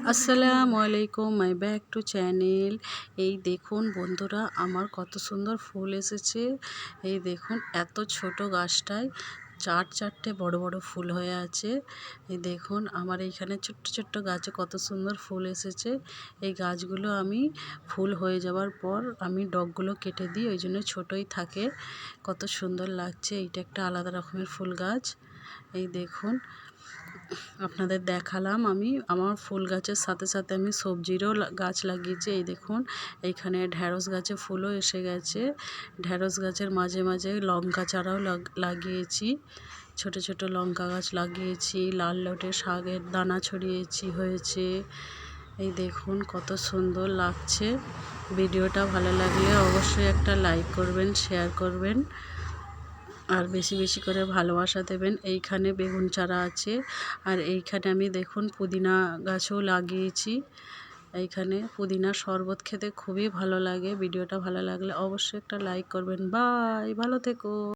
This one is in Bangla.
আসসালামু আলাইকুম, মাই ব্যাক টু চ্যানেল। এই দেখুন বন্ধুরা, আমার কত সুন্দর ফুল এসেছে। এই দেখুন এত ছোট গাছটায় চারটে বড় বড় ফুল হয়ে আছে। এই দেখুন আমার এইখানে ছোট্ট ছোট্ট গাছে কত সুন্দর ফুল এসেছে। এই গাছগুলো আমি ফুল হয়ে যাওয়ার পর আমি ডগগুলো কেটে দিই, ওই জন্য ছোটোই থাকে। কত সুন্দর লাগছে। এইটা একটা আলাদা রকমের ফুল গাছ। এই দেখুন আপনাদের দেখালাম। আমি আমার ফুল গাছের সাথে সাথে আমি সবজিরও গাছ লাগিয়েছি। এই দেখুন এইখানে ঢ্যাঁড়স গাছে ফুলও এসে গেছে। ঢ্যাঁড়স গাছের মাঝে মাঝে লঙ্কা চারাও লাগিয়েছি। ছোট ছোট লঙ্কা গাছ লাগিয়েছি। লাল লটে শাকের দানা ছড়িয়েছি, হয়েছে। এই দেখুন কত সুন্দর লাগছে। ভিডিওটা ভালো লাগলে অবশ্যই একটা লাইক করবেন, শেয়ার করবেন, আর বেশি বেশি করে ভালোবাসা দেবেন। এইখানে বেগুন চারা আছে, আর এইখানে আমি দেখুন পুদিনা গাছও লাগিয়েছি। এইখানে পুদিনার শরবত খেতে খুবই ভালো লাগে। ভিডিওটা ভালো লাগলে অবশ্যই একটা লাইক করবেন। বাই, ভালো থেকো।